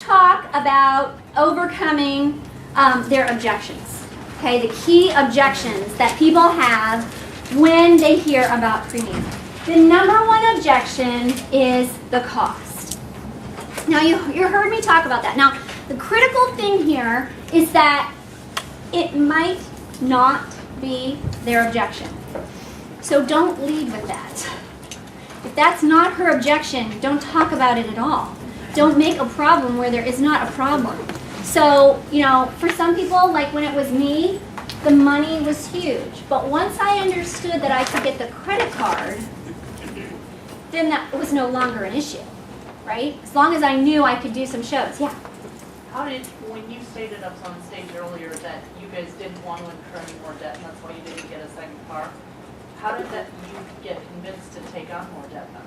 Talk about overcoming their objections. Okay, the key objections that people have when they hear about premium. The number one objection is the cost. Now you heard me talk about that. Now the critical thing here is that it might not be their objection. So don't lead with that. If that's not her objection, don't talk about it at all. Don't make a problem where there is not a problem. So, for some people, like when it was me, the money was huge. But once I understood that I could get the credit card, then that was no longer an issue, right? As long as I knew I could do some shows, yeah. When you stated up on stage earlier that you guys didn't want to incur any more debt and that's why you didn't get a second car, how did that you get convinced to take on more debt then?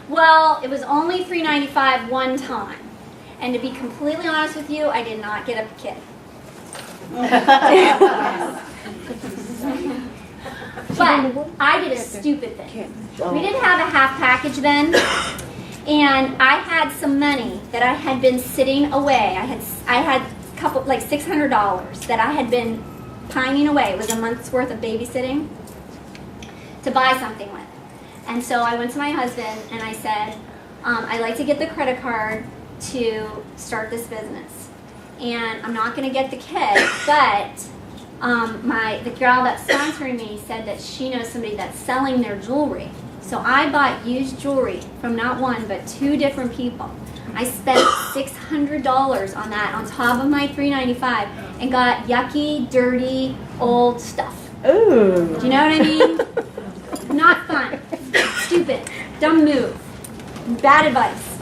Well, it was only $395 one time. And to be completely honest with you, I did not get a kid. But I did a stupid thing. We didn't have a half package then. And I had some money that I had been sitting away. I had a couple, like $600 that I had been pining away. It was a month's worth of babysitting to buy something with. And so I went to my husband and I said, I'd like to get the credit card to start this business. And I'm not going to get the kid, but the girl that's sponsoring me said that she knows somebody that's selling their jewelry. So I bought used jewelry from not one, but two different people. I spent $600 on that on top of my $395 and got yucky, dirty, old stuff. Ooh. Do you know what I mean? Not fun. Stupid. Dumb move. Bad advice.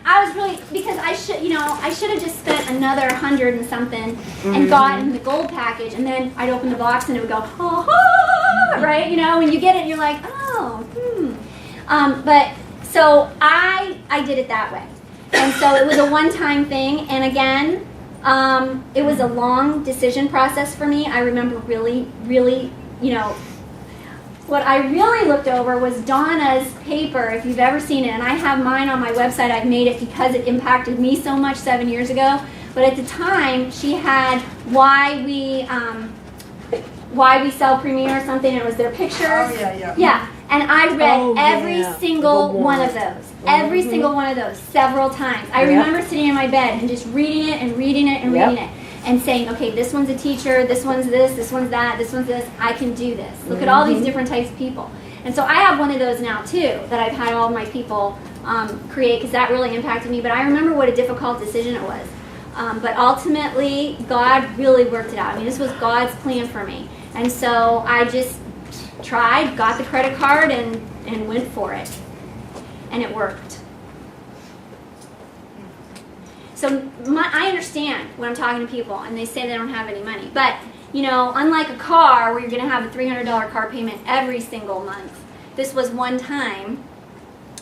I was really, because I should have just spent another $100 and something and gotten the gold package, and then I'd open the box and it would go, right? When you get it, you're like, but so I did it that way. And so it was a one-time thing, and again, it was a long decision process for me. I remember really, what I really looked over was Donna's paper, if you've ever seen it, and I have mine on my website. I've made it because it impacted me so much 7 years ago. But at the time, she had why we sell Premier or something, and it was their pictures. Oh, yeah. Yeah, and I read every single one of those. Every single one of those, several times. I remember sitting in my bed and just reading it and reading it and reading it. And saying, okay, this one's a teacher, this one's this one's that, this one's this, I can do this. Look at all these different types of people. And so I have one of those now too, that I've had all my people create, because that really impacted me. But I remember what a difficult decision it was. But ultimately, God really worked it out. I mean, this was God's plan for me. And so I just tried, got the credit card, and went for it. And it worked. So I understand when I'm talking to people and they say they don't have any money. But, unlike a car where you're going to have a $300 car payment every single month, this was one time.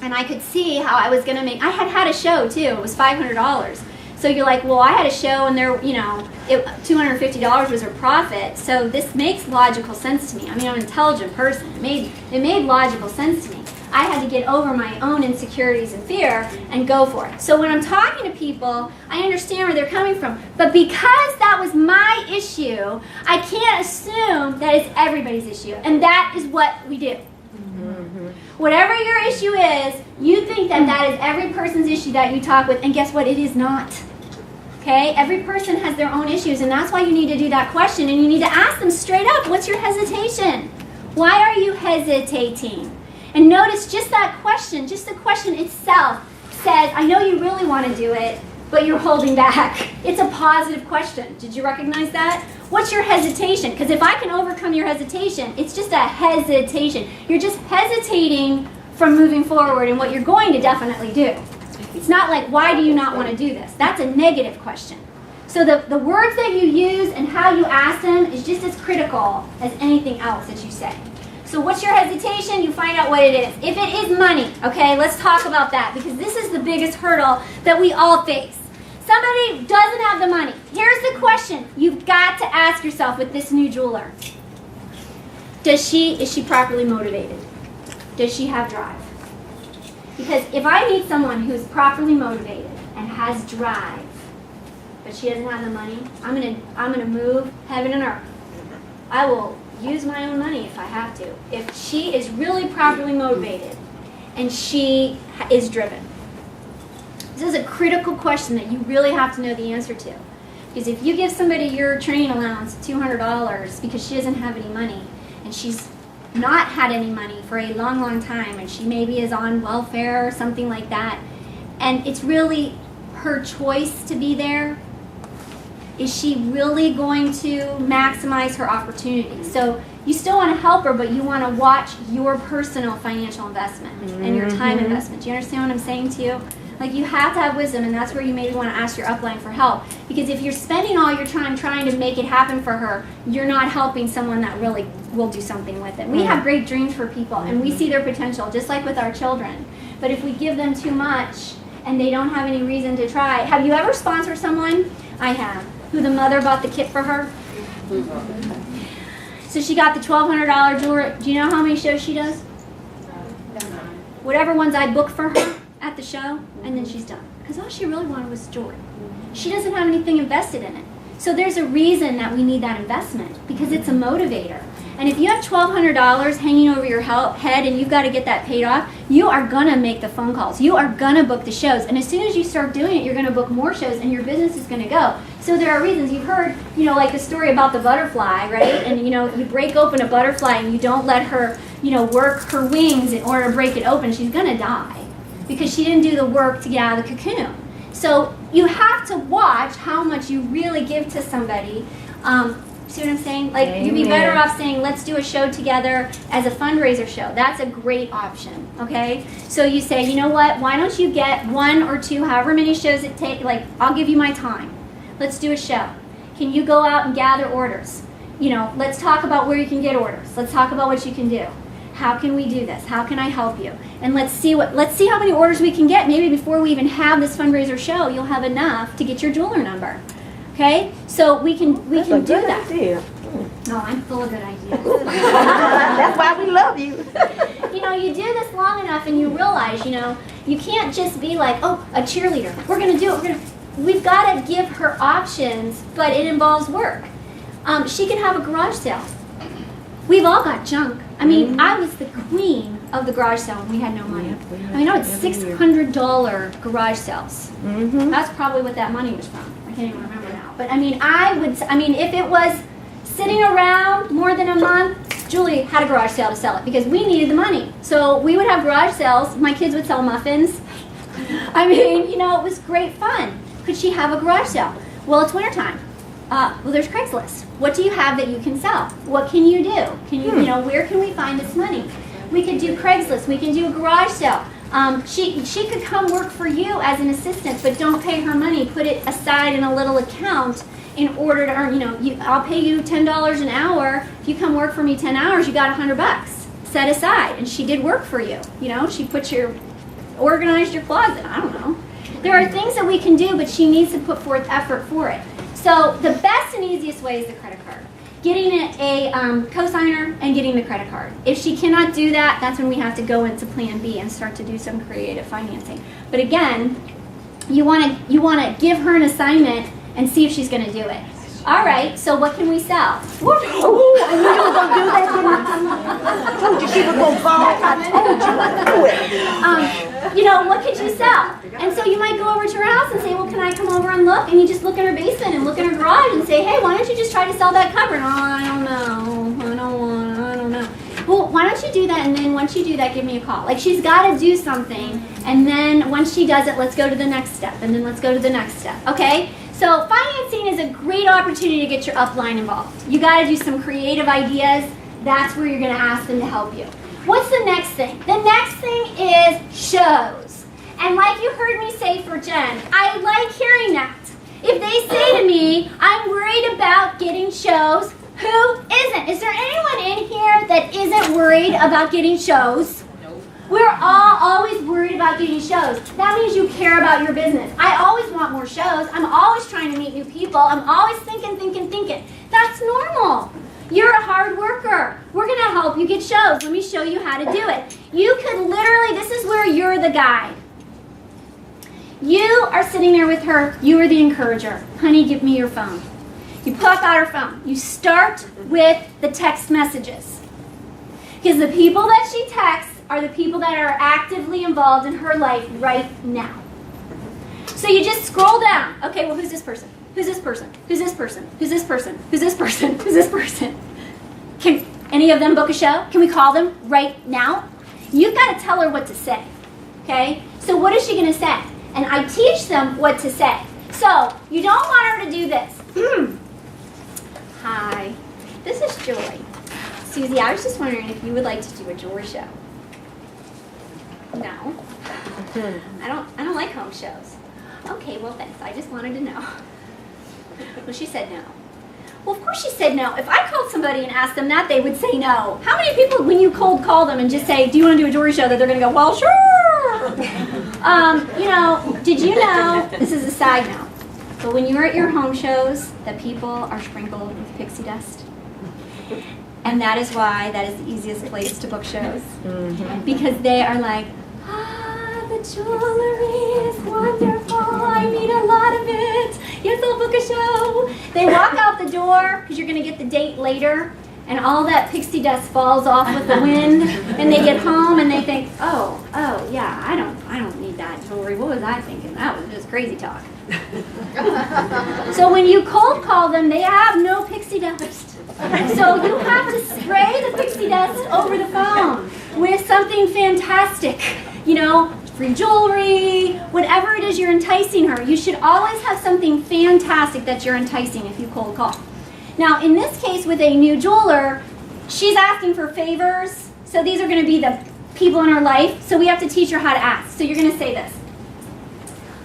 And I could see how I was going to make, I had a show too. It was $500. So you're like, well, I had a show and there, $250 was her profit. So this makes logical sense to me. I mean, I'm an intelligent person. It made logical sense to me. I had to get over my own insecurities and fear and go for it. So when I'm talking to people, I understand where they're coming from. But because that was my issue, I can't assume that it's everybody's issue. And that is what we do. Whatever your issue is, you think that is every person's issue that you talk with. And guess what? It is not. Okay? Every person has their own issues. And that's why you need to do that question. And you need to ask them straight up, what's your hesitation? Why are you hesitating? And notice just that question, just the question itself says, I know you really want to do it, but you're holding back. It's a positive question. Did you recognize that? What's your hesitation? Because if I can overcome your hesitation, it's just a hesitation. You're just hesitating from moving forward in what you're going to definitely do. It's not like, why do you not want to do this? That's a negative question. So the words that you use and how you ask them is just as critical as anything else that you say. So what's your hesitation? You find out what it is. If it is money, okay, let's talk about that, because this is the biggest hurdle that we all face. Somebody doesn't have the money. Here's the question you've got to ask yourself with this new jeweler. Is she properly motivated? Does she have drive? Because if I meet someone who's properly motivated, and has drive, but she doesn't have the money, I'm gonna move heaven and earth. I will use my own money if I have to. If she is really properly motivated and she is driven. This is a critical question that you really have to know the answer to. Because if you give somebody your training allowance, $200, because she doesn't have any money, and she's not had any money for a long, long time, and she maybe is on welfare or something like that, and it's really her choice to be there, is she really going to maximize her opportunity? So you still want to help her, but you want to watch your personal financial investment and your time investment. Do you understand what I'm saying to you? Like, you have to have wisdom, and that's where you maybe want to ask your upline for help. Because if you're spending all your time trying to make it happen for her, you're not helping someone that really will do something with it. We have great dreams for people, and we see their potential, just like with our children. But if we give them too much and they don't have any reason to try. Have you ever sponsored someone? I have. Who the mother bought the kit for her? So she got the $1,200 jewelry. Do you know how many shows she does? Whatever ones I book for her at the show, and then she's done. Because all she really wanted was jewelry. She doesn't have anything invested in it. So there's a reason that we need that investment, because it's a motivator. And if you have $1,200 hanging over your head and you've got to get that paid off, you are going to make the phone calls. You are going to book the shows. And as soon as you start doing it, you're going to book more shows and your business is going to go. So there are reasons. You've heard, like the story about the butterfly, right? And, you break open a butterfly and you don't let her, work her wings in order to break it open. She's going to die because she didn't do the work to get out of the cocoon. So you have to watch how much you really give to somebody. See what I'm saying? Like, Amen. You'd be better off saying, let's do a show together as a fundraiser show. That's a great option, okay? So you say, you know what, why don't you get 1 or 2, however many shows it takes, like, I'll give you my time. Let's do a show. Can you go out and gather orders? Let's talk about where you can get orders. Let's talk about what you can do. How can we do this? How can I help you? And let's see how many orders we can get. Maybe before we even have this fundraiser show, you'll have enough to get your jeweler number. Okay, so we can do that. Idea. No, I'm full of good ideas. That's why we love you. You do this long enough, and you realize, you can't just be like, oh, a cheerleader. We're gonna do it. We've got to give her options, but it involves work. She can have a garage sale. We've all got junk. I mean, I was the queen of the garage sale when we had no money. I had $600 garage sales. That's probably what that money was from. I can't even remember now. But if it was sitting around more than a month, Julie had a garage sale to sell it because we needed the money. So we would have garage sales. My kids would sell muffins. It was great fun. Could she have a garage sale? Well, it's wintertime. Well, there's Craigslist. What do you have that you can sell? What can you do? Can you, where can we find this money? We could do Craigslist. We can do a garage sale. She could come work for you as an assistant, but don't pay her money. Put it aside in a little account in order to earn, I'll pay you $10 an hour. If you come work for me 10 hours, you got $100 set aside. And she did work for you. She organized your closet. I don't know. There are things that we can do, but she needs to put forth effort for it. So the best and easiest way is the credit card. Getting a cosigner and getting the credit card. If she cannot do that, that's when we have to go into plan B and start to do some creative financing. But again, you want to give her an assignment and see if she's going to do it. All right, so what can we sell? Oh, I knew you were going to do that, didn't I? I told you she was going to fall. I told you. Do it. What could you sell? And so you might go over to her house and say, well, can I come over and look? And you just look in her basement and look in her garage and say, hey, why don't you just try to sell that cupboard? Oh, I don't know. Well, why don't you do that, and then once you do that, give me a call. Like, she's got to do something, and then once she does it, let's go to the next step, and then let's go to the next step, okay? So financing is a great opportunity to get your upline involved. You got to do some creative ideas. That's where you're going to ask them to help you. What's the next thing? The next thing is shows. And like you heard me say for Jen, I like hearing that. If they say to me, I'm worried about getting shows, who isn't? Is there anyone in here that isn't worried about getting shows? Nope. We're all always worried about getting shows. That means you care about your business. I always want more shows. I'm always trying to meet new people. I'm always thinking. That's normal. You're a hard worker. We're going to help you get shows. Let me show you how to do it. You could literally, this is where you're the guide. You are sitting there with her. You are the encourager. Honey, give me your phone. You pull out her phone. You start with the text messages. Because the people that she texts are the people that are actively involved in her life right now. So you just scroll down. Okay, well, who's this person? Who's this person? Who's this person? Who's this person? Who's this person? Who's this person? Can any of them book a show? Can we call them right now? You've got to tell her what to say. Okay? So what is she going to say? And I teach them what to say. So you don't want her to do this. Hi, this is Julie. Susie, I was just wondering if you would like to do a jewelry show. No. I don't like home shows. Okay, well thanks. I just wanted to know. Well, she said no. Well, of course she said no. If I called somebody and asked them that, they would say no. How many people, when you cold call them and just say, do you want to do a jewelry show, that they're going to go, well, sure. Did you know, this is a side note, but when you're at your home shows, that people are sprinkled with pixie dust? And that is why that is the easiest place to book shows. Mm-hmm. Because they are like, the jewelry is wonderful. I need a lot of it. Yes, I'll book a show. They walk out the door because you're going to get the date later, and all that pixie dust falls off with the wind, and they get home and they think, oh, yeah, I don't need that jewelry. What was I thinking? That was just crazy talk. So when you cold call them, they have no pixie dust. So you have to spray the pixie dust over the phone with something fantastic. Free jewelry, whatever it is you're enticing her. You should always have something fantastic that you're enticing if you cold call. Now, in this case with a new jeweler, she's asking for favors. So these are going to be the people in her life. So we have to teach her how to ask. So you're going to say this.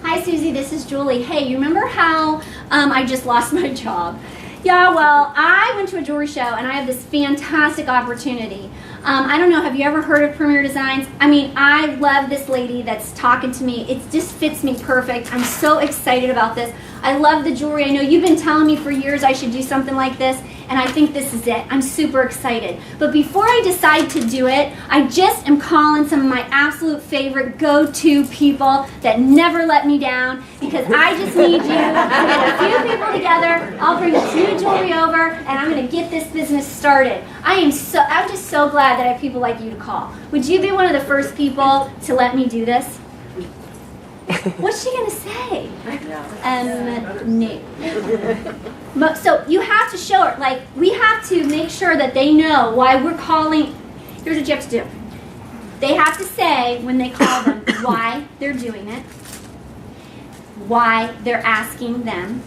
Hi, Susie, this is Julie. Hey, you remember how I just lost my job? Yeah, well, I went to a jewelry show, and I have this fantastic opportunity. I don't know, have you ever heard of Premier Designs? I mean, I love this lady that's talking to me. It just fits me perfect. I'm so excited about this. I love the jewelry. I know you've been telling me for years I should do something like this, and I think this is it. I'm super excited. But before I decide to do it, I just am calling some of my absolute favorite go-to people that never let me down, because I just need you to get a few people together. I'll bring this new jewelry over, and I'm going to get this business started. I'm just so glad that I have people like you to call. Would you be one of the first people to let me do this? What's she going to say? No. So you have to show her, like, we have to make sure that they know why we're calling. Here's what you have to do. They have to say, when they call them, why they're doing it, why they're asking them,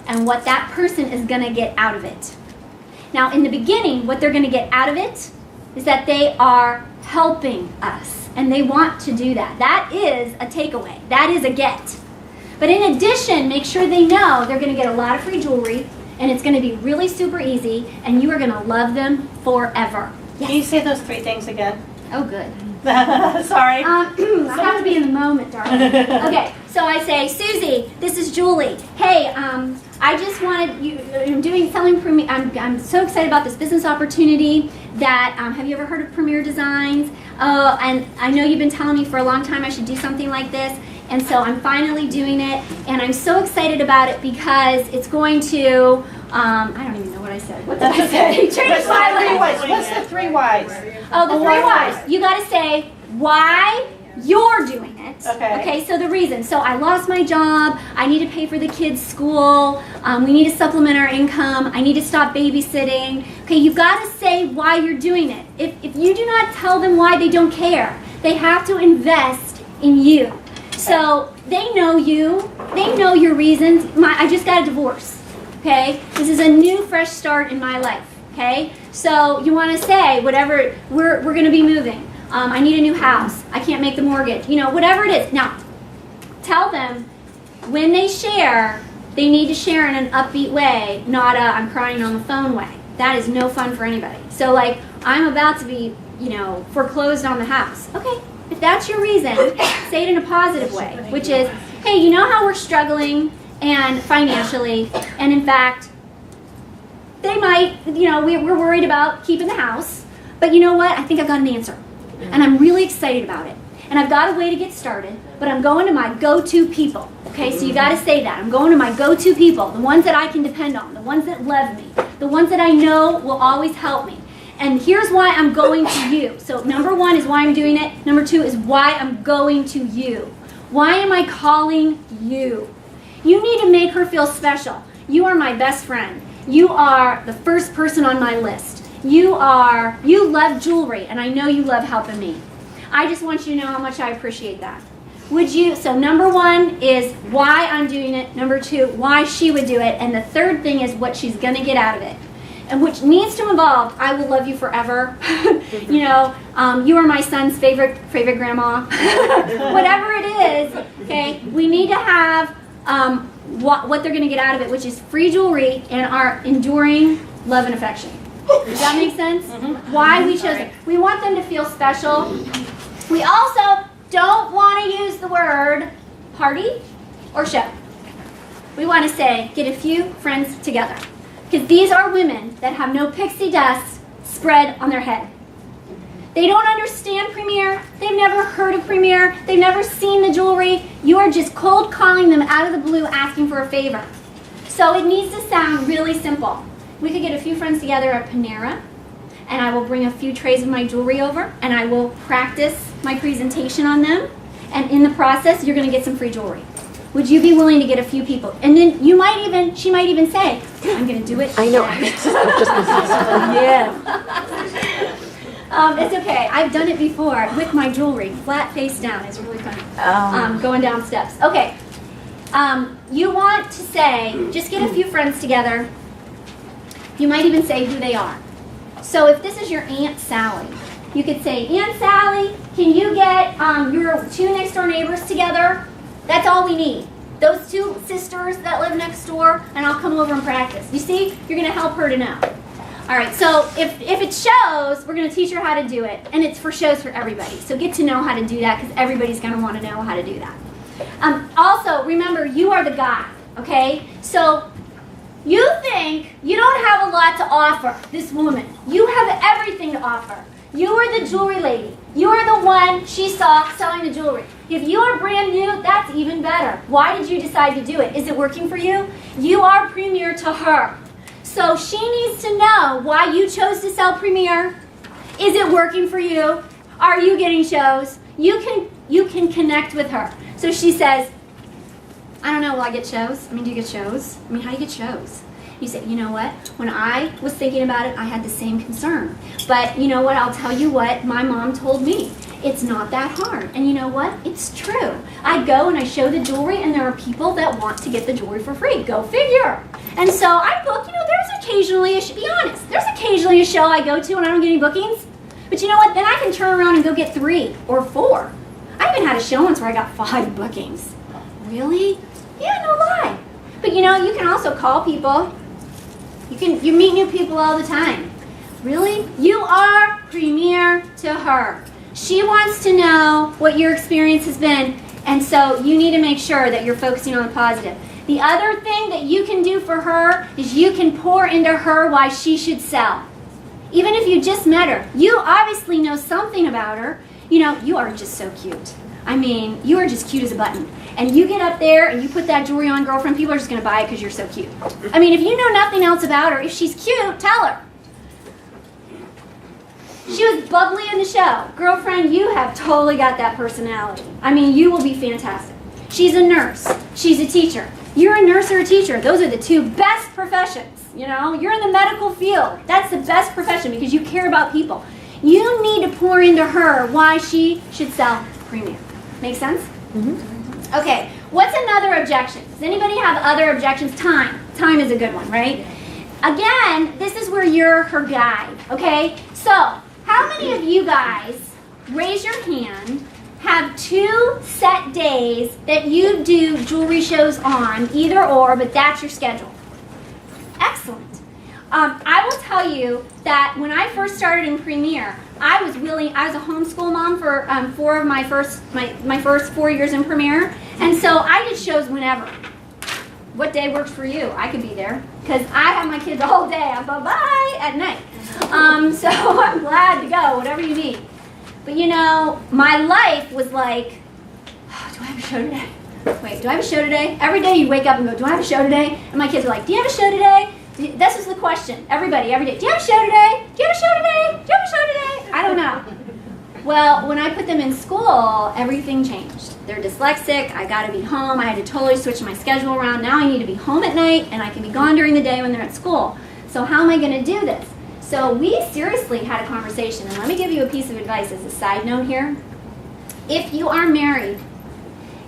and what that person is going to get out of it. Now, in the beginning, what they're going to get out of it is that they are helping us. And they want to do that. That is a takeaway. That is a get. But in addition, make sure they know they're going to get a lot of free jewelry, and it's going to be really super easy, and you are going to love them forever. Yes. Can you say those three things again? Oh, good. Sorry. I have to be in the moment, darling. Okay, so I say, Susie, this is Julie. Hey, I just wanted you. I'm so excited about this business opportunity. That have you ever heard of Premier Designs? Oh, and I know you've been telling me for a long time I should do something like this, and so I'm finally doing it, and I'm so excited about it because it's going to. I don't even know what I said. What did I say? Change my life. What's the three whys? Oh, the three whys. You got to say why you're doing it. Okay, so the reason. So I lost my job. I need to pay for the kids' school. We need to supplement our income. I need to stop babysitting. Okay, you've got to say why you're doing it. If you do not tell them why, they don't care. They have to invest in you. So they know you. They know your reasons. I just got a divorce. Okay, this is a new, fresh start in my life. Okay, so you want to say whatever. We're going to be moving. I need a new house. I can't make the mortgage. Whatever it is. Now, tell them when they share, they need to share in an upbeat way, not a I'm crying on the phone way. That is no fun for anybody. So, like, I'm about to be, foreclosed on the house. Okay, if that's your reason, say it in a positive way, which is, hey, you know how we're struggling and financially, and in fact, they might, we're worried about keeping the house, but you know what? I think I've got an answer. And I'm really excited about it. And I've got a way to get started, but I'm going to my go-to people. Okay, so you got to say that. I'm going to my go-to people, the ones that I can depend on, the ones that love me, the ones that I know will always help me. And here's why I'm going to you. So number 1 is why I'm doing it. Number 2 is why I'm going to you. Why am I calling you? You need to make her feel special. You are my best friend. You are the first person on my list. You love jewelry, and I know you love helping me. I just want you to know how much I appreciate that. So number 1 is why I'm doing it. Number 2, why she would do it. And the third thing is what she's going to get out of it. And which needs to involve, I will love you forever. You are my son's favorite grandma. Whatever it is, okay, we need to have what they're going to get out of it, which is free jewelry and our enduring love and affection. Does that make sense? Mm-hmm. Why we chose it. We want them to feel special. We also don't want to use the word party or show. We want to say, get a few friends together. Because these are women that have no pixie dust spread on their head. They don't understand Premier. They've never heard of Premier. They've never seen the jewelry. You are just cold calling them out of the blue asking for a favor. So it needs to sound really simple. We could get a few friends together at Panera, and I will bring a few trays of my jewelry over, and I will practice my presentation on them. And in the process, you're going to get some free jewelry. Would you be willing to get a few people? And then she might even say, I'm going to do it. I know. Yeah. It's okay. I've done it before with my jewelry. Flat face down. It's really fun. Going down steps. Okay. You want to say, just get a few friends together. You might even say who they are. So if this is your Aunt Sally, you could say, Aunt Sally, can you get your 2 next door neighbors together? That's all we need. Those 2 sisters that live next door, and I'll come over and practice. You see, you're going to help her to know. All right, so if it shows, we're going to teach her how to do it. And it's for shows for everybody. So get to know how to do that because everybody's going to want to know how to do that. Also, remember, you are the guy, okay? So you think you don't have a lot to offer, this woman. You have everything to offer. You are the jewelry lady. You are the one she saw selling the jewelry. If you are brand new, that's even better. Why did you decide to do it? Is it working for you? You are Premier to her. So she needs to know why you chose to sell Premier. Is it working for you? Are you getting shows? You can connect with her. So she says, I don't know, will I get shows? I mean, do you get shows? I mean, how do you get shows? You say, you know what? When I was thinking about it, I had the same concern. But you know what? I'll tell you what my mom told me. It's not that hard. And you know what? It's true. I go and I show the jewelry, and there are people that want to get the jewelry for free. Go figure. And so I book, there's occasionally, be honest, there's occasionally a show I go to and I don't get any bookings. But you know what? Then I can turn around and go get 3 or 4. I even had a show once where I got 5 bookings. Really? Yeah, no lie. But you can also call people. You meet new people all the time. Really? You are Premier to her. She wants to know what your experience has been, and so you need to make sure that you're focusing on the positive. The other thing that you can do for her is you can pour into her why she should sell. Even if you just met her, you obviously know something about her. You are just so cute. I mean, you are just cute as a button. And you get up there and you put that jewelry on, girlfriend, people are just going to buy it because you're so cute. I mean, if you know nothing else about her, if she's cute, tell her. She was bubbly in the show. Girlfriend, you have totally got that personality. I mean, you will be fantastic. She's a nurse. She's a teacher. You're a nurse or a teacher. Those are the 2 best professions. You're in the medical field. That's the best profession because you care about people. You need to pour into her why she should sell Premier. Make sense? Mm-hmm. Okay, what's another objection? Does anybody have other objections? Time. Time is a good one, right? Again, this is where you're her guide, okay? So, how many of you guys, raise your hand, have 2 set days that you do jewelry shows on, either or, but that's your schedule? Excellent. I will tell you that when I first started in Premier, I was a homeschool mom for 4 of my first 4 years in Premier, and so I did shows whenever. What day works for you? I could be there because I have my kids all day. I'm bye-bye at night. So I'm glad to go, whatever you need. But my life was like do I have a show today? Wait, do I have a show today? Every day you wake up and go, do I have a show today? And my kids are like, do you have a show today? This is the question. Everybody, every day. Do you have a show today? Do you have a show today? Do you have a show today? I don't know. Well, when I put them in school, everything changed. They're dyslexic. I got to be home. I had to totally switch my schedule around. Now I need to be home at night, and I can be gone during the day when they're at school. So how am I going to do this? So we seriously had a conversation, and let me give you a piece of advice as a side note here. If you are married,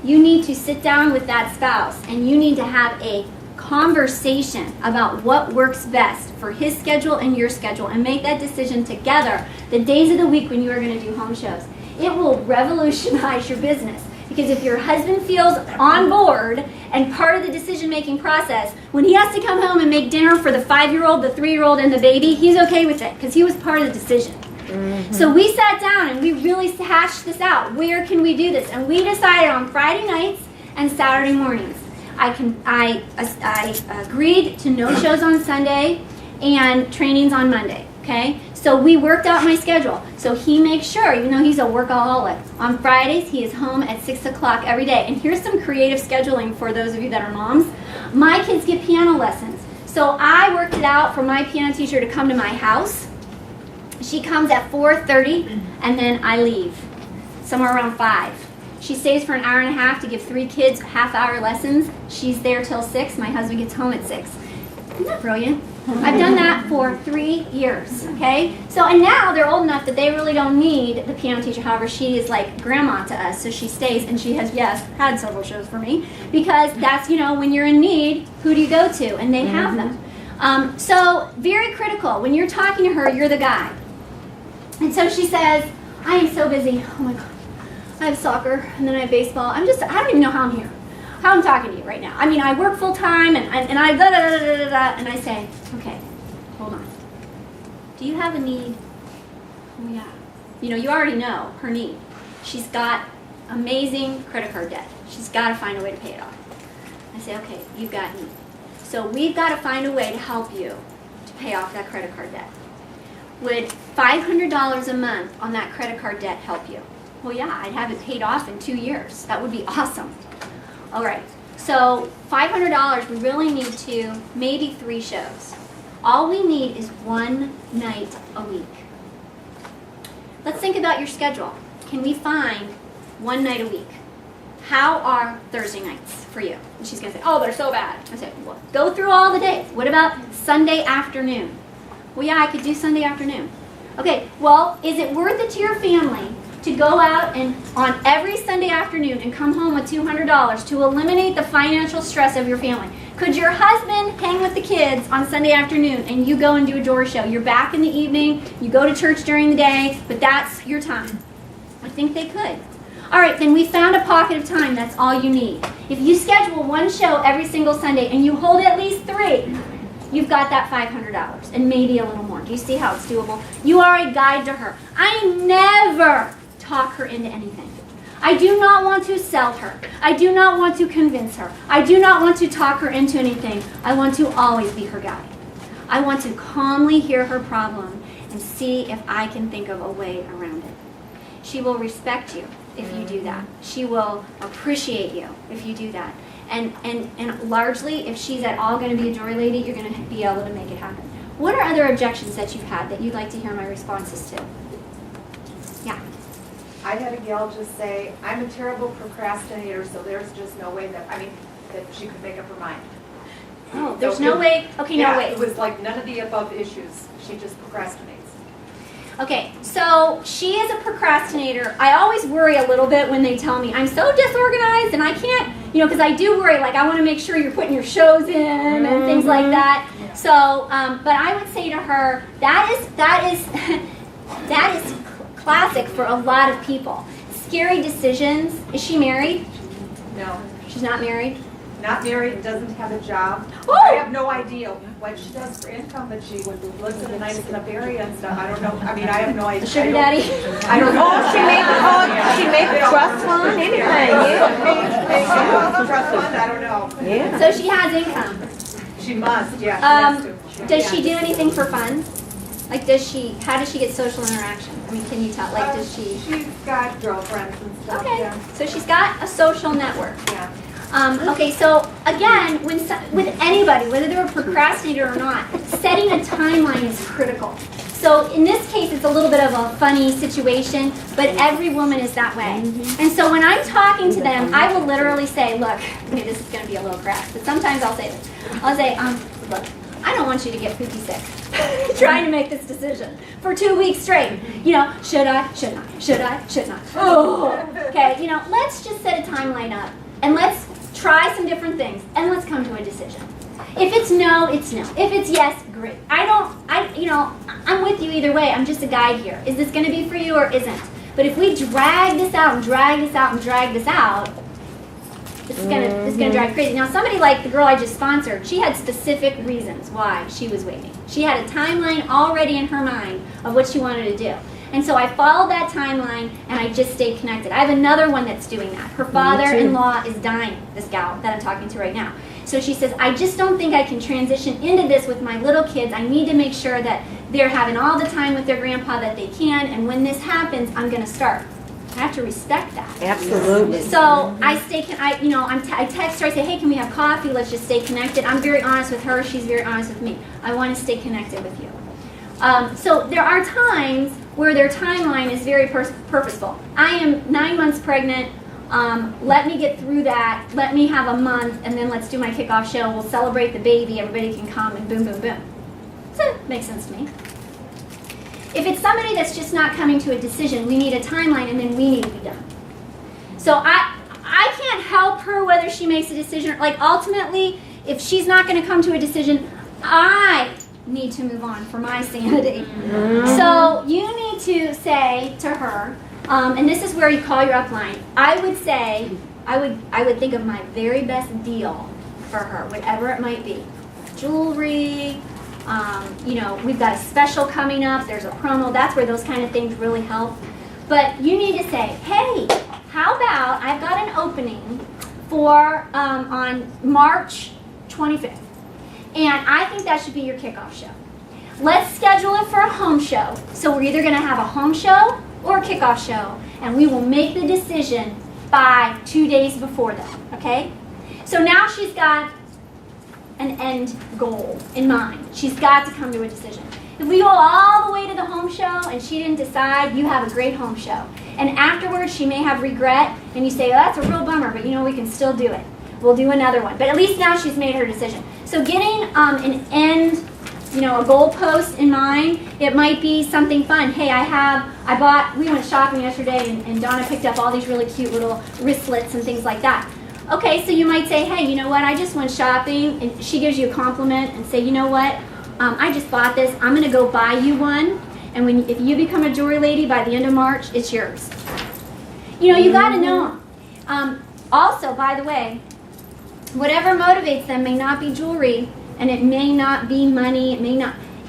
you need to sit down with that spouse, and you need to have a conversation about what works best for his schedule and your schedule, and make that decision together the days of the week when you are going to do home shows. It will revolutionize your business, because if your husband feels on board and part of the decision-making process, when he has to come home and make dinner for the 5-year-old, the 3-year-old, and the baby, he's okay with it because he was part of the decision. So we sat down and we really hashed this out. Where can we do this? And we decided on Friday nights and Saturday mornings. I agreed to no shows on Sunday and trainings on Monday, okay? So we worked out my schedule. So he makes sure, even though he's a workaholic, on Fridays he is home at 6 o'clock every day. And here's some creative scheduling for those of you that are moms. My kids get piano lessons. So I worked it out for my piano teacher to come to my house. She comes at 4:30 and then I leave, somewhere around 5. She stays for an hour and a half to give 3 kids half-hour lessons. She's there till 6. My husband gets home at 6. Isn't that brilliant? I've done that for 3 years, okay? So, and now they're old enough that they really don't need the piano teacher. However, she is like grandma to us, so she stays, and she has, yes, had several shows for me, because that's, you know, when you're in need, who do you go to? And they have them. So, very critical. When you're talking to her, you're the guy. And so she says, I am so busy. Oh my God. I have soccer, and then I have baseball. I don't even know how I'm here. How I'm talking to you right now. I mean, I work full time, and I da da da da da da, and I say, okay, hold on. Do you have a need? Oh yeah. You know, you already know her need. She's got amazing credit card debt. She's got to find a way to pay it off. I say, okay, you've got need. So we've got to find a way to help you to pay off that credit card debt. Would $500 a month on that credit card debt help you? Well, yeah, I'd have it paid off in 2 years. That would be awesome. All right, so $500, we really need to, maybe 3 shows. All we need is 1 night a week. Let's think about your schedule. Can we find 1 night a week? How are Thursday nights for you? And she's going to say, oh, they're so bad. I say, well, go through all the days. What about Sunday afternoon? Well, yeah, I could do Sunday afternoon. Okay, well, is it worth it to your family to go out and on every Sunday afternoon and come home with $200 to eliminate the financial stress of your family? Could your husband hang with the kids on Sunday afternoon and you go and do a jewelry show? You're back in the evening, you go to church during the day, but that's your time. I think they could. All right, then we found a pocket of time. That's all you need. If you schedule 1 show every single Sunday and you hold at least 3, you've got that $500 and maybe a little more. Do you see how it's doable? You are a guide to her. I never talk her into anything. I do not want to sell her. I do not want to convince her. I do not want to talk her into anything. I want to always be her guide. I want to calmly hear her problem and see if I can think of a way around it. She will respect you if you do that. She will appreciate you if you do that. And largely, if she's at all going to be a jewelry lady, you're going to be able to make it happen. What are other objections that you've had that you'd like to hear my responses to? Yeah. I had a gal just say, I'm a terrible procrastinator, so there's just no way that she could make up her mind. Oh, there's no way. Okay, no way. It was like none of the above issues. She just procrastinates. Okay, so she is a procrastinator. I always worry a little bit when they tell me I'm so disorganized and I can't, because I do worry, like I want to make sure you're putting your shows in and things like that. So, but I would say to her, that is classic for a lot of people. Scary decisions. Is she married? No. She's not married? Not married, doesn't have a job. Oh! I have no idea what she does for income, but she would live in a nice enough area and stuff. I don't know. I mean, I have no idea. The sugar daddy? I don't know. She made the trust fund, anything, yeah. Trust fund, I don't know. Yeah. So she has income. She must, yeah. She has to. Does she do anything for fun? Like, how does she get social interaction? I mean, can you tell? Like, does she? She's got girlfriends and stuff. Okay, Yeah. so she's got a social network. Yeah. Okay, so again, with anybody, whether they're a procrastinator or not, setting a timeline is critical. So in this case, it's a little bit of a funny situation, but every woman is that way. And so when I'm talking to them, I will literally say, look, okay, this is going to be a little crass, but sometimes I'll say this. I'll say, look, I don't want you to get poopy sick trying to make this decision for 2 weeks straight. You know, should I, should not, should I, should not. Oh, okay, you know, let's just set a timeline up and let's try some different things and let's come to a decision. If it's no, it's no. If it's yes, great. I'm with you either way. I'm just a guide here. Is this going to be for you or isn't? But if we drag this out and drag this out and drag this out, it's gonna drive you crazy. Now, somebody like the girl I just sponsored, she had specific reasons why she was waiting. She had a timeline already in her mind of what she wanted to do. And so I followed that timeline and I just stayed connected. I have another one that's doing that. Her father-in-law is dying, this gal that I'm talking to right now. So she says, I just don't think I can transition into this with my little kids. I need to make sure that they're having all the time with their grandpa that they can, and when this happens, I'm going to start. I have to respect that. Absolutely. So I text her, I say, hey, can we have coffee? Let's just stay connected. I'm very honest with her. She's very honest with me. I want to stay connected with you. So there are times where their timeline is very purposeful. I am 9 months pregnant. Let me get through that. Let me have a month, and then let's do my kickoff show. We'll celebrate the baby. Everybody can come, and boom, boom, boom. So it makes sense to me. If it's somebody that's just not coming to a decision, we need a timeline, and then we need to be done. So I can't help her whether she makes a decision. Like, ultimately, if she's not going to come to a decision, I need to move on for my sanity. So you need to say to her, and this is where you call your upline. I would say, I would think of my very best deal for her, whatever it might be. Jewelry, we've got a special coming up, there's a promo, that's where those kind of things really help. But you need to say, hey, how about I've got an opening for on March 25th. And I think that should be your kickoff show. Let's schedule it for a home show. So we're either going to have a home show or a kickoff show, and we will make the decision by 2 days before that, okay? So now she's got an end goal in mind. She's got to come to a decision. If we go all the way to the home show and she didn't decide, you have a great home show. And afterwards, she may have regret, and you say, oh, that's a real bummer, but we can still do it. We'll do another one. But at least now she's made her decision. So getting an end, a goal post in mind, it might be something fun. Hey, we went shopping yesterday, and Donna picked up all these really cute little wristlets and things like that. Okay, so you might say, hey, you know what, I just went shopping, and she gives you a compliment and say, you know what, I just bought this, I'm going to go buy you one, and if you become a jewelry lady by the end of March, it's yours. You got to know them. Also, by the way, whatever motivates them may not be jewelry, and it may not be money,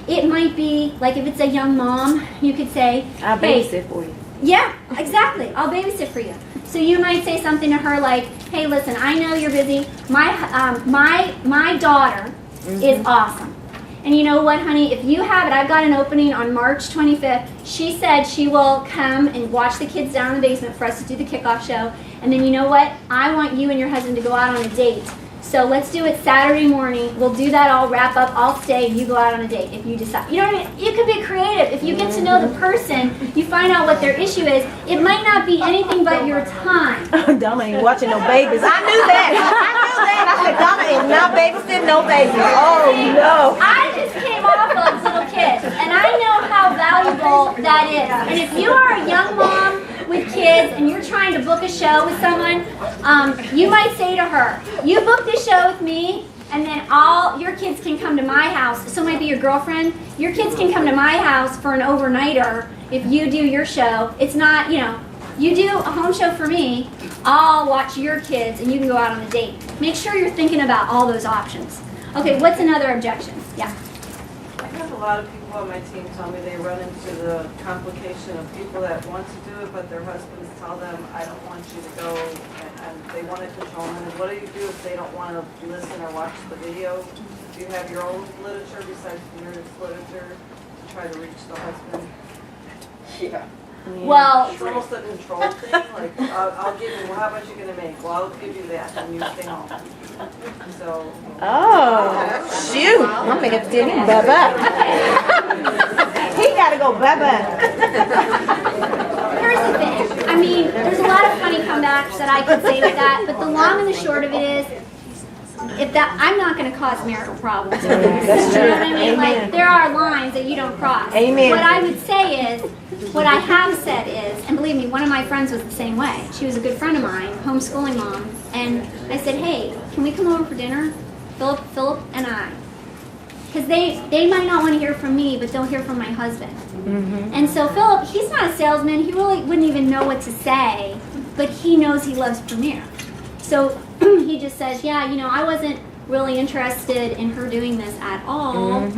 it might be, like if it's a young mom, you could say, I'll babysit for you. Yeah, exactly, I'll babysit for you. So you might say something to her like, hey, listen, I know you're busy, my daughter is awesome. And you know what, honey, if you have it, I've got an opening on March 25th. She said she will come and watch the kids down in the basement for us to do the kickoff show. And then you know what? I want you and your husband to go out on a date. So let's do it Saturday morning. We'll do that, I'll wrap up, I'll stay, you go out on a date if you decide. You know what I mean? You can be creative. If you get to know the person, you find out what their issue is. It might not be anything but your time. Donna ain't watching no babies. I knew that. I said, Donna is not babysitting no babies. Oh, no. I just came off of little kids, and I know how valuable that is. And if you are a young mom with kids and you're trying to book a show with someone, you might say to her, you book this show with me, and then all your kids can come to my house. So it might be your girlfriend. Your kids can come to my house for an overnighter if you do your show. It's not, you do a home show for me, I'll watch your kids, and you can go out on a date. Make sure you're thinking about all those options. Okay, what's another objection? Yeah. I have a lot of people on my team tell me they run into the complication of people that want to do it, but their husbands tell them, I don't want you to go, and they want to control them. And what do you do if they don't want to listen or watch the video? Do you have your own literature besides Premier's literature to try to reach the husband? Yeah. Well, It's almost a control thing, like, I'll give you, well, how much you gonna make? Well, I'll give you that, and you stay home. So. Oh, shoot. I'm gonna have to tell him bye-bye. He gotta go bye-bye. here's the thing. I mean, there's a lot of funny comebacks that I could say with that, but the long and the short of it is, if that, I'm not going to cause marital problems. That's true. You know what I mean? Amen. Like, there are lines that you don't cross. Amen. What I would say is, what I have said is, and believe me, one of my friends was the same way. She was a good friend of mine, homeschooling mom, and I said, hey, can we come over for dinner? Philip and I. Because they might not want to hear from me, but they'll hear from my husband. Mm-hmm. And so Philip, he's not a salesman. He really wouldn't even know what to say, but he knows he loves Premier. So he just says, yeah, you know, I wasn't really interested in her doing this at all.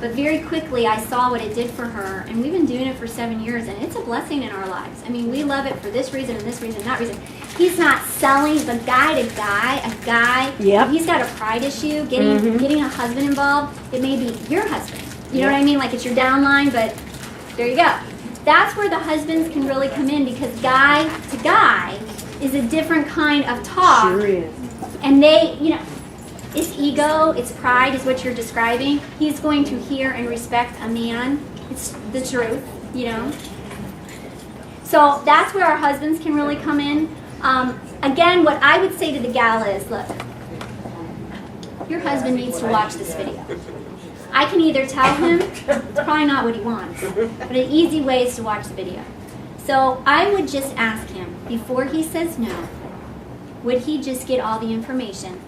But very quickly I saw what it did for her, and we've been doing it for 7 years, and it's a blessing in our lives. I mean, we love it for this reason and this reason and that reason. He's not selling the guy to guy, a guy. Yep. If he's got a pride issue, getting a husband involved, it may be your husband. You know what I mean? Like, it's your downline, but there you go. That's where the husbands can really come in, because guy to guy is a different kind of talk. Sure is. And they, you know, it's ego, it's pride is what you're describing. He's going to hear and respect a man. It's the truth, you know. So that's where our husbands can really come in. Again, what I would say to the gal is, look, your husband needs to watch this video. I can either tell him it's probably not what he wants, but an easy way is to watch the video. So I would just ask him, before he says no, would he just get all the information?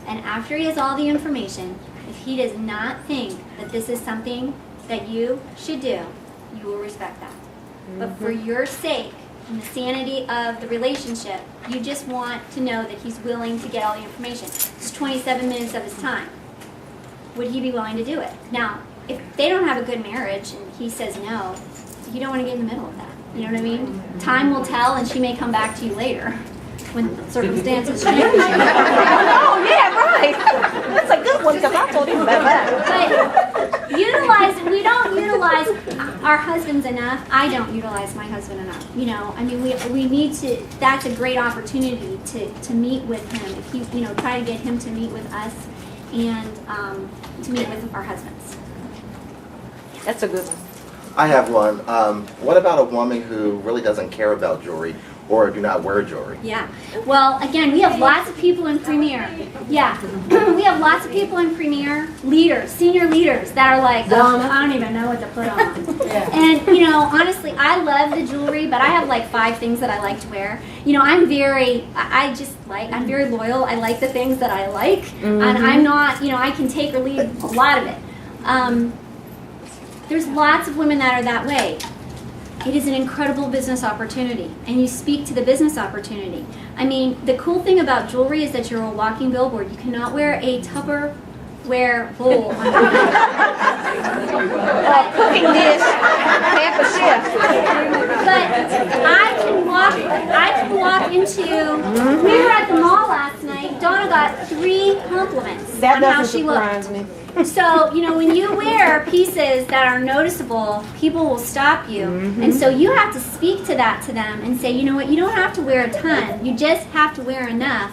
And after he has all the information, if he does not think that this is something that you should do, you will respect that. But for your sake and the sanity of the relationship, you just want to know that he's willing to get all the information. It's 27 minutes of his time. Would he be willing to do it? Now, if they don't have a good marriage and he says no, you don't want to get in the middle of that. You know what I mean? Time will tell, and she may come back to you later when circumstances change. Oh, yeah, right. That's a good one, because I told him bye-bye. But we don't utilize our husbands enough. I don't utilize my husband enough. You know, I mean, we need to, that's a great opportunity to meet with him. If you know, try to get him to meet with us and to meet with our husbands. That's a good one. I have one. What about a woman who really doesn't care about jewelry or do not wear jewelry? Yeah. Well, again, we have lots of people in Premier. Yeah. We have lots of people in Premier, leaders, senior leaders that are like, oh, I don't even know what to put on. And, you know, honestly, I love the jewelry, but I have like 5 things that I like to wear. You know, I'm very loyal. I like the things that I like. And I'm not, you know, I can take or leave a lot of it. There's lots of women that are that way. It is an incredible business opportunity, and you speak to the business opportunity. I mean, the cool thing about jewelry is that you're a walking billboard. You cannot wear a Tupperware bowl on your Cooking dish, half a chef. But I can walk into, we were at the mall last night, Donna got 3 compliments That on how doesn't she looked. surprise me. So, you know, when you wear pieces that are noticeable, people will stop you. And so you have to speak to that to them and say, you know what, you don't have to wear a ton. You just have to wear enough.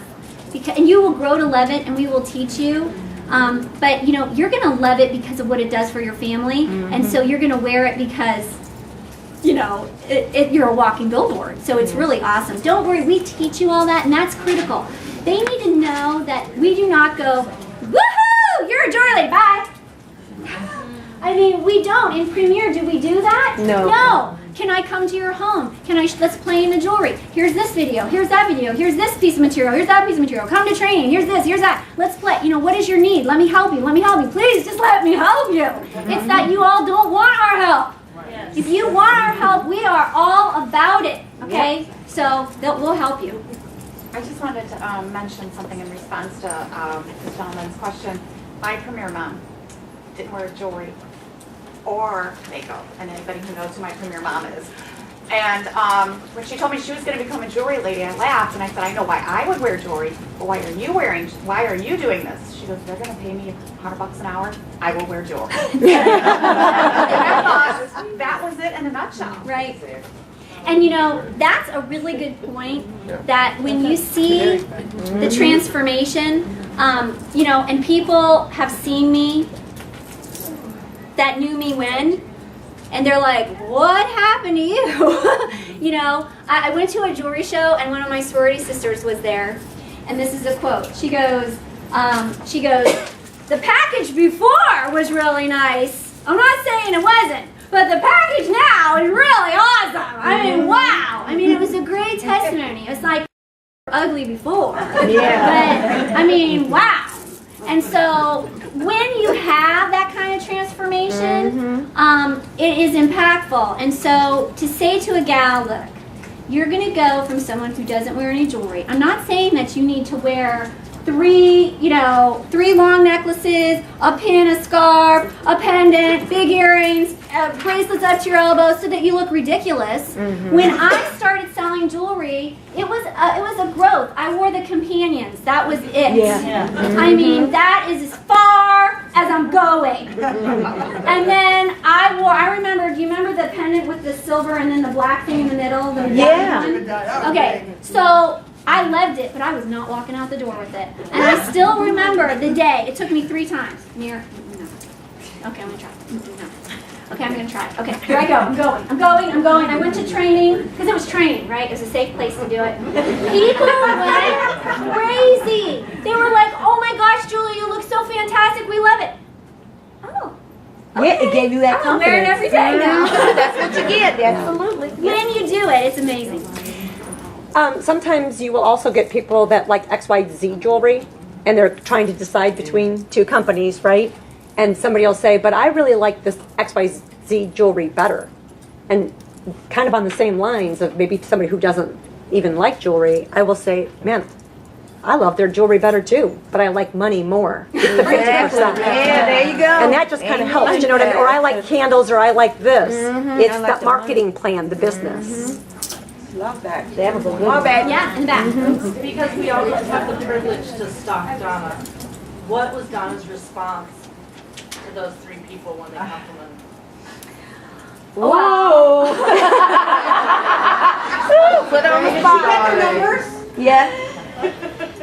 And you will grow to love it, and we will teach you. But, you know, you're going to love it because of what it does for your family. And so you're going to wear it because, you know, you're a walking billboard. So it's really awesome. Don't worry, we teach you all that, and that's critical. They need to know that we do not go, woohoo, you're a jewelry lady, bye. I mean, we don't. In Premier, do we do that? No. No. Can I come to your home? Let's play in the jewelry. Here's this video. Here's that video. Here's this piece of material. Here's that piece of material. Come to training. Here's this. Here's that. Let's play. You know, what is your need? Let me help you. Let me help you. Please, just let me help you. It's that you all don't want our help. Yes. If you want our help, we are all about it. Okay? So we'll help you. I just wanted to mention something in response to this gentleman's question. My Premier mom didn't wear jewelry or makeup, and anybody who knows who my Premier mom is And when she told me she was going to become a jewelry lady, I laughed and I said, I know why I would wear jewelry, but why are you doing this? She goes, they're going to pay me $100 an hour. I will wear jewelry. And I thought that was it in a nutshell. Right. And you know, that's a really good point, that when you see the transformation, you know, and people have seen me that knew me when, and they're like, what happened to you? You know, I went to a jewelry show and one of my sorority sisters was there, and this is a quote. She goes, the package before was really nice. I'm not saying it wasn't, but the package now is really awesome. I mean, wow. I mean, it was a great testimony. It was like ugly before. Yeah. But, I mean, wow. And so when you have that kind of transformation, it is impactful. And so to say to a gal, look, you're going to go from someone who doesn't wear any jewelry. I'm not saying that you need to wear three long necklaces, a pin, a scarf, a pendant, big earrings, bracelets up to your elbows so that you look ridiculous. When I started selling jewelry, it was a growth. I wore the companions. That was it. I mean, that is as far as I'm going. And then I remember, do you remember the pendant with the silver and then the black thing in the middle? The one? Okay, so I loved it, but I was not walking out the door with it. And I still remember the day. It took me 3 times. No. Okay, I'm going to try. No. Okay, I'm going to try it. Okay, here I go. I'm going. I went to training, because it was training, right? It was a safe place to do it. People went crazy. They were like, oh my gosh, Julie, you look so fantastic. We love it. Oh. Okay. Yeah, it gave you that confidence. I'm wearing it every day now. That's what you get, absolutely. When you do it, it's amazing. Sometimes you will also get people that like XYZ jewelry, and they're trying to decide between 2 companies, right? And somebody will say, but I really like this XYZ jewelry better. And kind of on the same lines of maybe somebody who doesn't even like jewelry, I will say, man, I love their jewelry better too, but I like money more. 50%. Yeah, there you go. And that just kind of helps, you know what I mean? Or I like candles, or I like this. It's like the marketing plan, the business. Love that. That was a good one. Yeah, and back. Because we always have the privilege to stalk Donna, what was Donna's response to those 3 people when they complimented? Whoa! Put on the spot. Did you get the numbers? Yeah.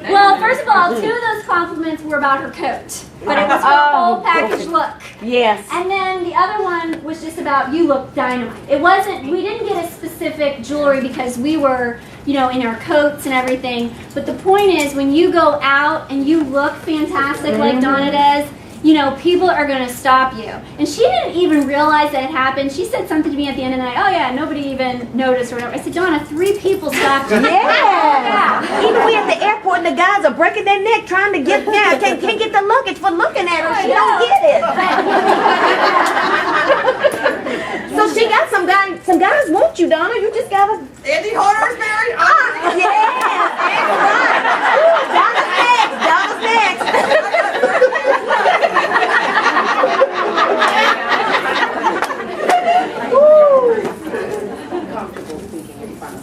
Well, first of all, 2 of those compliments were about her coat, but it was her whole package look. Yes. And then the other one was just about you look dynamite. It wasn't, we didn't get a specific jewelry because we were, you know, in our coats and everything. But the point is, when you go out and you look fantastic like Donna does, you know, people are going to stop you. And she didn't even realize that it happened. She said something to me at the end of the night, oh yeah, nobody even noticed or whatever. I said, Donna, 3 people stopped you. Yeah. Even we at the airport and the guys are breaking their neck trying to get there. Can't get the luggage for looking at her. She don't get it. So she got some guys want you, Donna. You just gotta. Andy Horner's married? Yeah. That's right. Donna's next.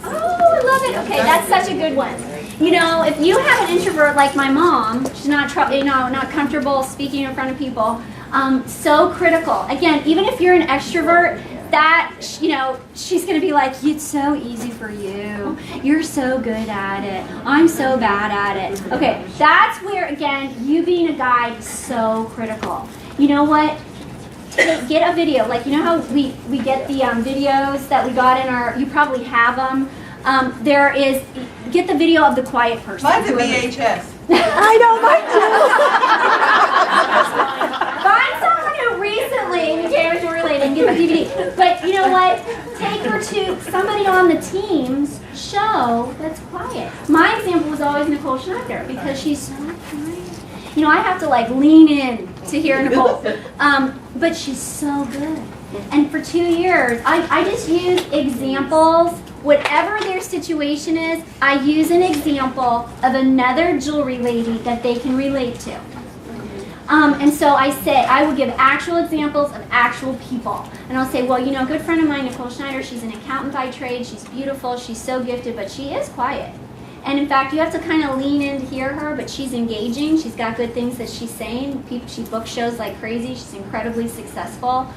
Oh, I love it. Okay, that's such a good one. You know, if you have an introvert like my mom, she's not comfortable speaking in front of people. So critical. Again, even if you're an extrovert, that, you know, she's going to be like, it's so easy for you. You're so good at it. I'm so bad at it. Okay, that's where, again, you being a guide is so critical. You know what? Get a video. Like, you know how we get the videos that we got in our, you probably have them. Get the video of the quiet person. Mine's a VHS. I know, mine too. Find someone who recently became a jewelry lady and get the DVD. But you know what? Take her to somebody on the team's show that's quiet. My example was always Nicole Schneider because she's so quiet. You know, I have to like lean in to hear Nicole. But she's so good. And for 2 years, I just use examples. Whatever their situation is, I use an example of another jewelry lady that they can relate to. And so I would give actual examples of actual people. And I'll say, well, you know, a good friend of mine, Nicole Schneider, she's an accountant by trade, she's beautiful, she's so gifted, but she is quiet. And in fact, you have to kind of lean in to hear her, but she's engaging, she's got good things that she's saying, she books shows like crazy, she's incredibly successful.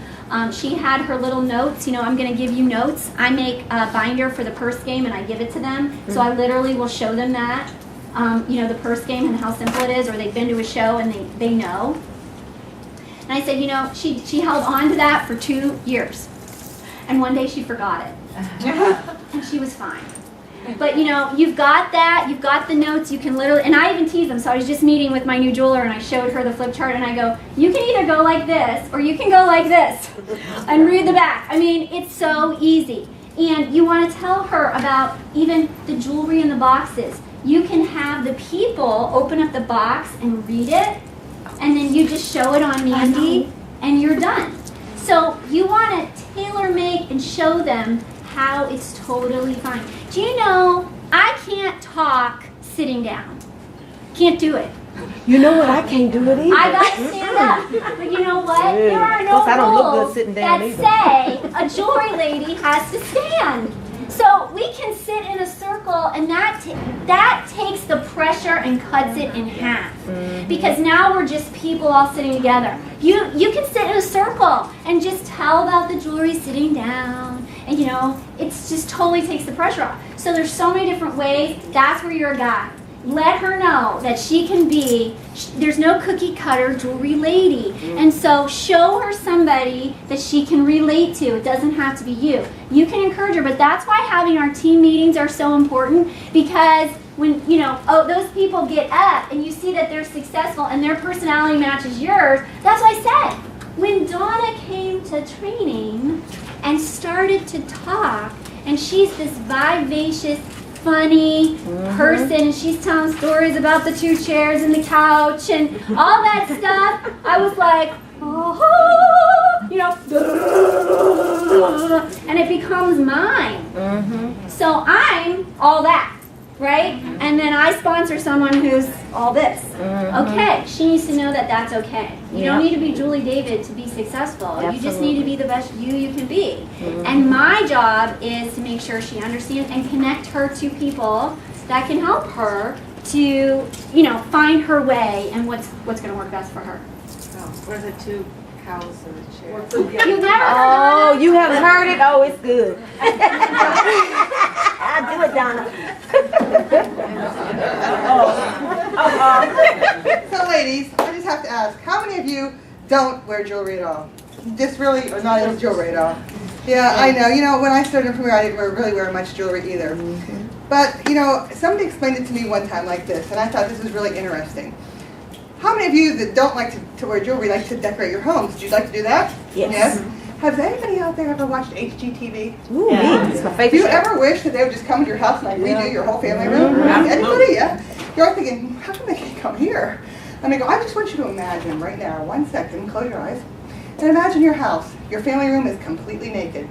She had her little notes, you know, I'm going to give you notes. I make a binder for the purse game and I give it to them. So I literally will show them that. You know, the purse game and how simple it is, or they've been to a show and they know. And I said, you know, she held on to that for 2 years. And one day she forgot it. And she was fine. But you know, you've got that, you've got the notes, you can literally, and I even tease them. So I was just meeting with my new jeweler and I showed her the flip chart and I go, you can either go like this or you can go like this and read the back. I mean, it's so easy. And you want to tell her about even the jewelry in the boxes. You can have the people open up the box and read it, and then you just show it on Mandy, and you're done. So you want to tailor make and show them how it's totally fine. Do you know, I can't talk sitting down. Can't do it. You know what? I can't do it either. I got to stand up. But you know what? There are no Plus, I don't look good rules sitting down that say a jewelry lady has to stand. So we can sit in a circle, and that takes the pressure and cuts it in half. Because now we're just people all sitting together. You can sit in a circle and just tell about the jewelry sitting down, and you know, it's just totally takes the pressure off. So there's so many different ways. That's where you're a guy. Let her know that she can be, there's no cookie cutter jewelry lady. And so show her somebody that she can relate to. It doesn't have to be you. You can encourage her, but that's why having our team meetings are so important, because when, you know, those people get up and you see that they're successful and their personality matches yours, that's what I said. When Donna came to training and started to talk, and she's this vivacious, funny person, and she's telling stories about the 2 chairs and the couch and all that stuff, I was like, oh, you know, and it becomes mine. So I'm all that, right? And then I sponsor someone who's all this. Okay, she needs to know that that's okay. You don't need to be Julie David to be successul. You just need to be the best you can be. And my job is to make sure she understands and connect her to people that can help her to, you know, find her way and what's going to work best for her. Where the 2 cows in the chair? You've never heard Oh, you haven't heard it? Oh, it's good. I'll do it, Donna. So ladies, I just have to ask, how many of you don't wear jewelry at all? Just really are not into jewelry at all? Yeah, I know. You know, when I started in Premier, I didn't really wear much jewelry either. But, you know, somebody explained it to me one time like this, and I thought this was really interesting. How many of you that don't like to wear jewelry like to decorate your homes? Do you like to do that? Yes. Has anybody out there ever watched HGTV? Ooh, it's my Do favorite you show. ever wish that they would just come to your house and like redo your whole family room? Anybody? Yeah. You're thinking, how come they can't come here? And I go, I just want you to imagine right now, 1 second, close your eyes, and imagine your house. Your family room is completely naked.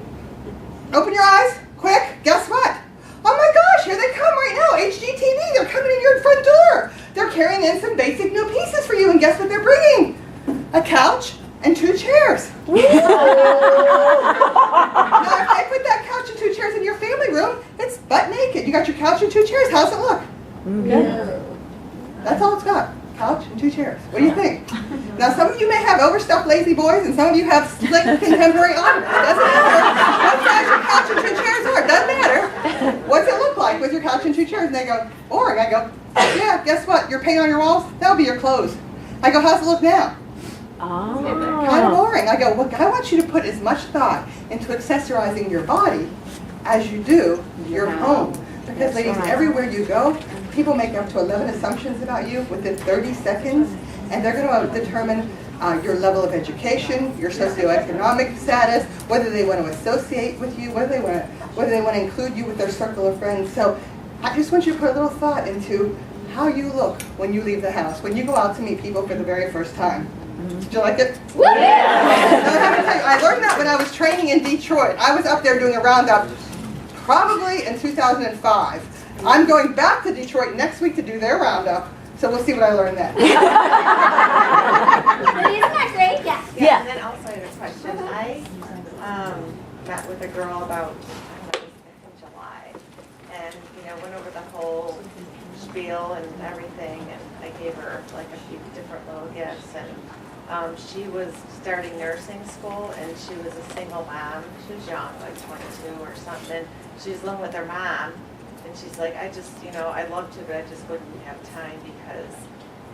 Open your eyes, quick. Guess what? Oh my gosh, here they come right now. HGTV. They're coming in your front door. They're carrying in some basic new pieces for you, and guess what they're bringing? A couch and 2 chairs. Now, if I put that couch and 2 chairs in your family room, it's butt naked. You got your couch and 2 chairs. How's it look? Good. That's all it's got. Couch and 2 chairs. What do you think? Now, some of you may have overstuffed lazy boys, and some of you have slick contemporary armor. It doesn't matter what size your couch and 2 chairs are. It doesn't matter. What's it look like with your couch and 2 chairs? And they go, boring. I go, yeah, guess what? Your paint on your walls, that'll be your clothes. I go, how's it look now? Kind of boring. I go, well, I want you to put as much thought into accessorizing your body as you do your home. Because ladies, everywhere you go, people make up to 11 assumptions about you within 30 seconds, and they're going to determine your level of education, your socioeconomic status, whether they want to associate with you, whether they want to include you with their circle of friends. So I just want you to put a little thought into how you look when you leave the house, when you go out to meet people for the very first time. Did you like it? Yeah. I learned that when I was training in Detroit. I was up there doing a roundup probably in 2005. I'm going back to Detroit next week to do their roundup, so we'll see what I learned then. Isn't that great? Yeah. Yeah. And then also I had a question. I met with a girl about, I don't know, in July, and, went over the whole spiel and everything, and I gave her like a few different little gifts, and she was starting nursing school, and she was a single mom. She was young, like 22 or something. She was living with her mom, and she's like, I just, I'd love to, but I just wouldn't have time because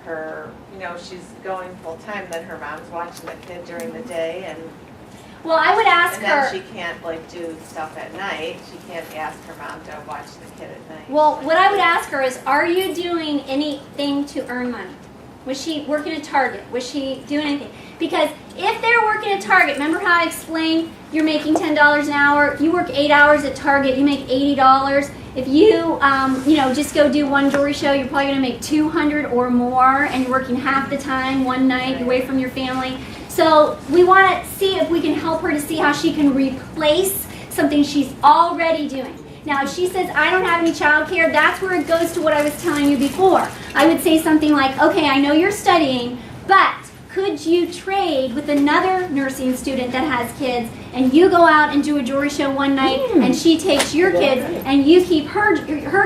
her, she's going full time, then her mom's watching the kid during the day, and Well, I would ask and her. then she can't like do stuff at night. She can't ask her mom to watch the kid at night. Well, what I would ask her is, are you doing anything to earn money? Was she working at Target? Was she doing anything? Because if they're working at Target, remember how I explained you're making $10 an hour, you work 8 hours at Target, you make $80. If you, just go do one jewelry show, you're probably going to make $200 or more, and you're working half the time, one night, you're away from your family. So we want to see if we can help her to see how she can replace something she's already doing. Now, if she says, I don't have any childcare, that's where it goes to what I was telling you before. I would say something like, okay, I know you're studying, but could you trade with another nursing student that has kids, and you go out and do a jewelry show one night, and she takes your kids, and you keep her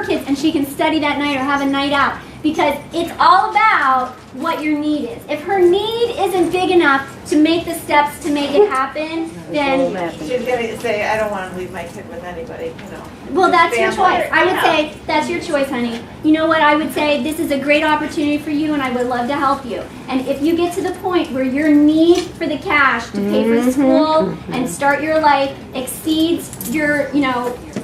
kids, and she can study that night or have a night out. Because it's all about what your need is. If her need isn't big enough to make the steps to make it happen, then She's gonna say, I don't want to leave my kid with anybody, well, that's your family. choice. I would say, that's your choice, honey. You know what? I would say, this is a great opportunity for you, and I would love to help you. And if you get to the point where your need for the cash to pay for school and start your life exceeds your,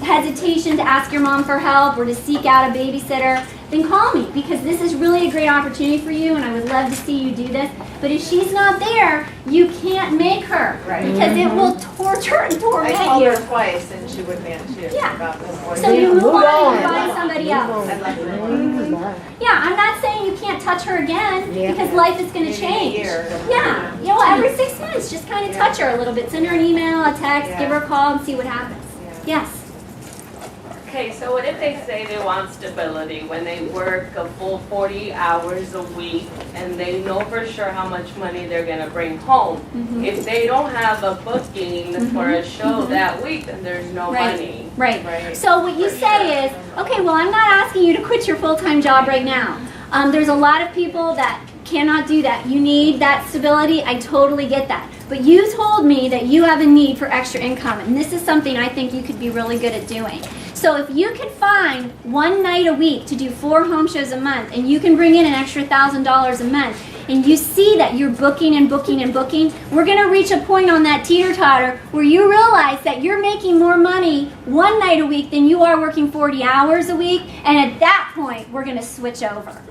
hesitation to ask your mom for help or to seek out a babysitter, then call me, because this is really a great opportunity for you, and I would love to see you do this. But if she's not there, you can't make her, because it will torture and I torment called you. her twice and she wouldn't answer Yeah. about this. So you move on and find somebody else. I left her. Yeah, I'm not saying you can't touch her again, because life is going to Maybe a change. year. Yeah, every 6 months, just kind of touch her a little bit. Send her an email, a text, give her a call, and see what happens. Yes. Okay, so what if they say they want stability when they work a full 40 hours a week and they know for sure how much money they're going to bring home? If they don't have a booking for a show that week, then there's no money. Right. So what you say is, okay, well, I'm not asking you to quit your full-time job right now. There's a lot of people that cannot do that. You need that stability. I totally get that. But you told me that you have a need for extra income, and this is something I think you could be really good at doing. So if you can find one night a week to do 4 home shows a month, and you can bring in an extra $1,000 a month, and you see that you're booking and booking and booking, we're going to reach a point on that teeter-totter where you realize that you're making more money one night a week than you are working 40 hours a week, and at that point, we're going to switch over,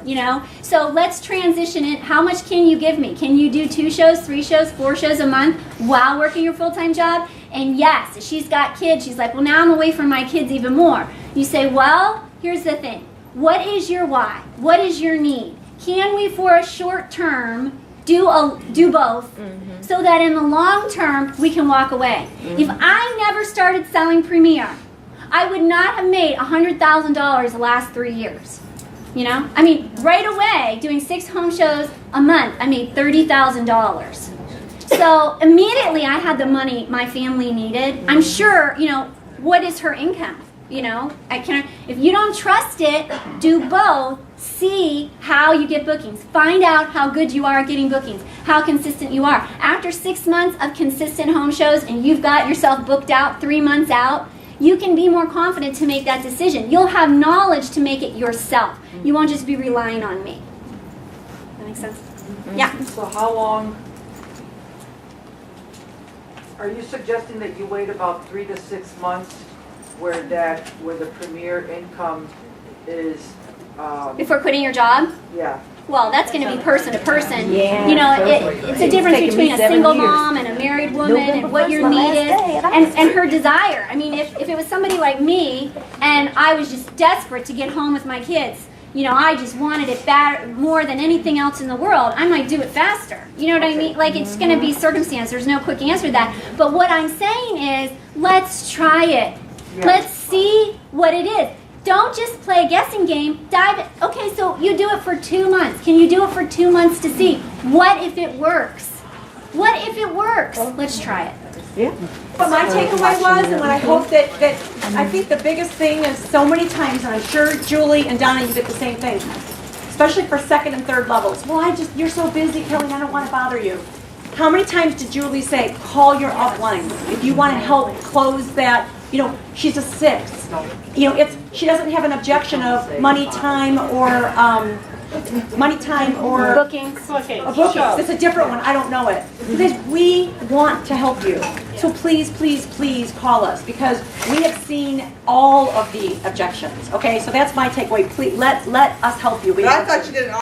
So let's transition it. How much can you give me? Can you do 2 shows, 3 shows, 4 shows a month while working your full-time job? And yes, if she's got kids, she's like, well, now I'm away from my kids even more. You say, well, here's the thing. What is your why? What is your need? Can we, for a short term, do both so that in the long term, we can walk away? If I never started selling Premier, I would not have made $100,000 the last 3 years. Right away, doing 6 home shows a month, I made $30,000. So immediately I had the money my family needed. I'm sure, what is her income? If you don't trust it, do both. See how you get bookings. Find out how good you are at getting bookings, how consistent you are. After 6 months of consistent home shows and you've got yourself booked out 3 months out, you can be more confident to make that decision. You'll have knowledge to make it yourself. You won't just be relying on me. That makes sense? Yeah. So how long, are you suggesting that you wait about 3 to 6 months where the premier income is, Before quitting your job? yeah. Well, that's going to be person to person. Yeah. It's a difference between a single mom and a married woman and what your need is and her desire. If it was somebody like me and I was just desperate to get home with my kids, I just wanted it bad more than anything else in the world, I might do it faster. You know what I mean? Like, it's going to be circumstance. There's no quick answer to that. But what I'm saying is, let's try it. Let's see what it is. don't just play a guessing game. Dive it. Okay, so you do it for 2 months. Can you do it for 2 months to see what if it works? What if it works? Let's try it. But my takeaway was, and what I hope that I think the biggest thing is so many times, and I'm sure Julie and Donna, you get the same thing, especially for second and third levels. Well, you're so busy, Kelly, I don't want to bother you. How many times did Julie say, call your upline if you want to help close that? You know, she's a 6. You know, she doesn't have an objection of money, time, or Bookings. bookings. It's a different one. I don't know it. Because we want to help you. So please, please, please call us because we have seen all of the objections. Okay, so that's my takeaway. Please let us help you. But I thought you did an